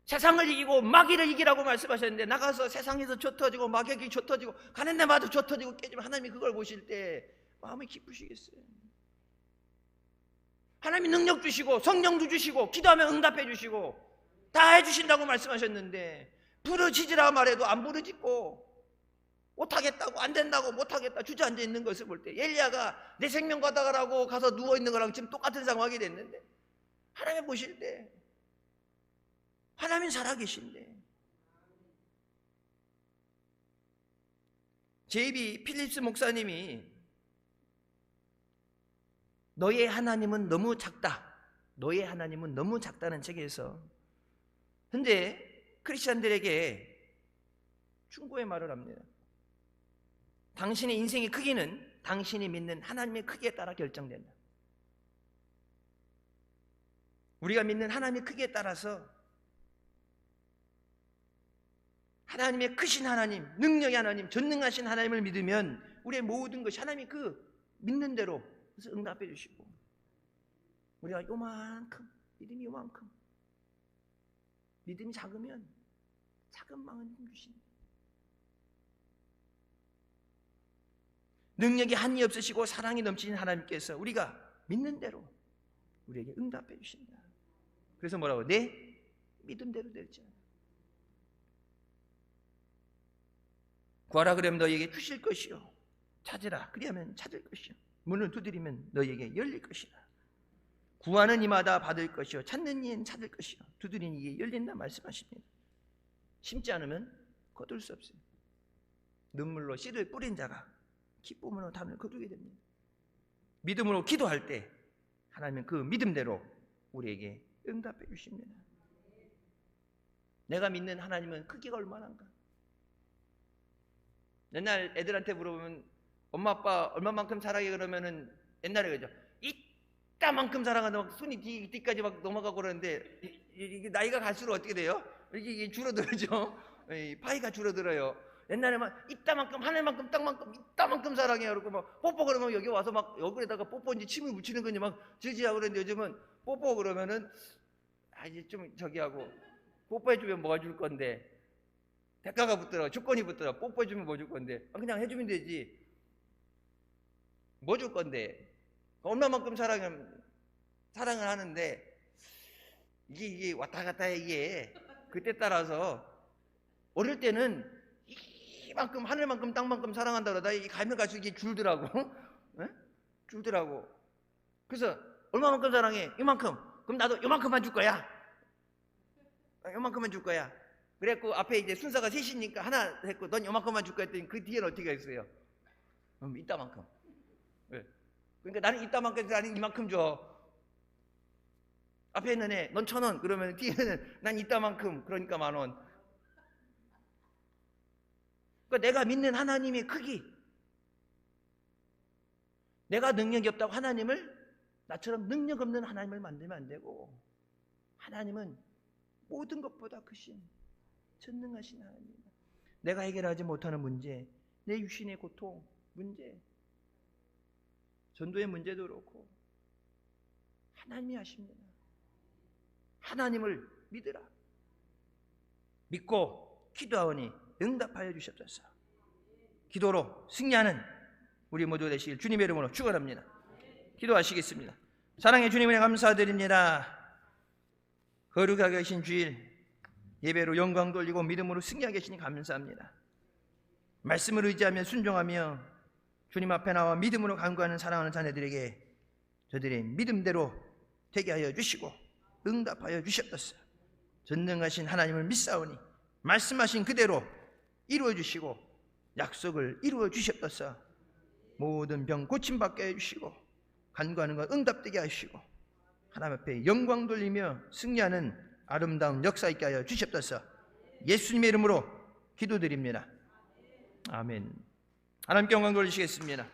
세상을 이기고 마귀를 이기라고 말씀하셨는데 나가서 세상에서 조 터지고 마귀에게 조 터지고 가는 데마다 조 터지고 깨지면 하나님이 그걸 보실 때 마음이 기쁘시겠어요? 하나님이 능력 주시고 성령도 주시고 기도하면 응답해 주시고 다 해주신다고 말씀하셨는데 부르짖으라 말해도 안 부르짖고 못하겠다고, 안 된다고, 못하겠다 주저앉아 있는 것을 볼 때 엘리야가 내 생명 받아가라고 가서 누워있는 거랑 지금 똑같은 상황이 됐는데 하나님 보실 때 하나님 살아계신데, 제이비 필립스 목사님이 너의 하나님은 너무 작다, 너의 하나님은 너무 작다는 책에서 현재 크리스찬들에게 충고의 말을 합니다. 당신의 인생의 크기는 당신이 믿는 하나님의 크기에 따라 결정된다. 우리가 믿는 하나님의 크기에 따라서 하나님의 크신 하나님, 능력의 하나님, 전능하신 하나님을 믿으면 우리의 모든 것이 하나님이 그 믿는 대로 그래서 응답해 주시고, 우리가 요만큼, 믿음이 요만큼, 믿음이 작으면 작은 마음은 힘주신다. 능력이 한이 없으시고 사랑이 넘치는 하나님께서 우리가 믿는 대로 우리에게 응답해 주신다. 그래서 뭐라고? 내 믿음대로 될지어다. 구하라 그러면 너에게 주실 것이요, 찾으라 그리하면 찾을 것이요, 문을 두드리면 너에게 열릴 것이라. 구하는 이마다 받을 것이요, 찾는 이엔 찾을 것이요, 두드리는 이에 열린다 말씀하십니다. 심지 않으면 거둘 수 없어요. 눈물로 씨를 뿌린 자가 기쁨으로 담을 거두게 됩니다. 믿음으로 기도할 때 하나님은 그 믿음대로 우리에게 응답해 주십니다. 내가 믿는 하나님은 크기가 얼마나인가? 옛날 애들한테 물어보면 엄마 아빠 얼마만큼 사랑해 그러면은 옛날에 그러죠. 이따만큼 사랑한다, 막 손이 뒤까지 막 넘어가고 그러는데 이게 나이가 갈수록 어떻게 돼요? 이게 줄어들죠. 파이가 줄어들어요. 옛날에만 이따만큼, 하늘만큼, 땅만큼, 이따만큼 사랑해요. 그러고 막 뽀뽀 그러면 여기 와서 막 얼굴에다가 뽀뽀인지 침을 묻히는 건지 막 질질하고 그러는데 요즘은 뽀뽀 그러면은 이제 좀 저기 하고 뽀뽀해주면 뭐가 줄 건데 대가가 붙더라, 조건이 붙더라. 뽀뽀해주면 뭐 줄 건데 그냥 해주면 되지. 뭐 줄 건데 얼마만큼 사랑을 하는데 이게 왔다 갔다 해. 이게 그때 따라서 어릴 때는 이만큼 하늘만큼 땅만큼 사랑한다 그러다 이 가면 갈수록 이게 줄더라고. 에? 줄더라고. 그래서 얼마만큼 사랑해? 이만큼. 그럼 나도 이만큼만 줄 거야. 이만큼만 줄 거야. 그래갖고 앞에 이제 순서가 셋이니까 하나 했고 넌 이만큼만 줄 거야 했더니 그 뒤에는 어떻게 했어요? 이따만큼. 왜? 그러니까 나는 이따만큼 나는 이만큼 줘. 앞에 있는 애 넌 1,000원 그러면 뒤에는 난 이따만큼 그러니까 10,000원. 그러니까 내가 믿는 하나님의 크기, 내가 능력이 없다고 하나님을 나처럼 능력 없는 하나님을 만들면 안 되고 하나님은 모든 것보다 크신 전능하신 하나님. 내가 해결하지 못하는 문제, 내 육신의 고통, 문제, 전도의 문제도 그렇고 하나님이 하십니다. 하나님을 믿으라. 믿고 기도하오니 응답하여 주시옵소서. 기도로 승리하는 우리 모두 되시길 주님의 이름으로 축원합니다. 기도하시겠습니다. 사랑의 주님을 감사드립니다. 거룩하게 하신 주일 예배로 영광 돌리고 믿음으로 승리하게 하시니 감사합니다. 말씀을 의지하며 순종하며 주님 앞에 나와 믿음으로 간구하는 사랑하는 자녀들에게 저들의 믿음대로 되게 하여 주시고 응답하여 주시옵소서. 전능하신 하나님을 믿사오니 말씀하신 그대로 이루어 주시고 약속을 이루어 주시옵소서. 모든 병 고침받게 해주시고 간구하는 것 응답되게 하시고 하나님 앞에 영광 돌리며 승리하는 아름다운 역사 있게 하여 주시옵소서. 예수님의 이름으로 기도드립니다. 아멘. 하나님께 영광 돌리시겠습니다.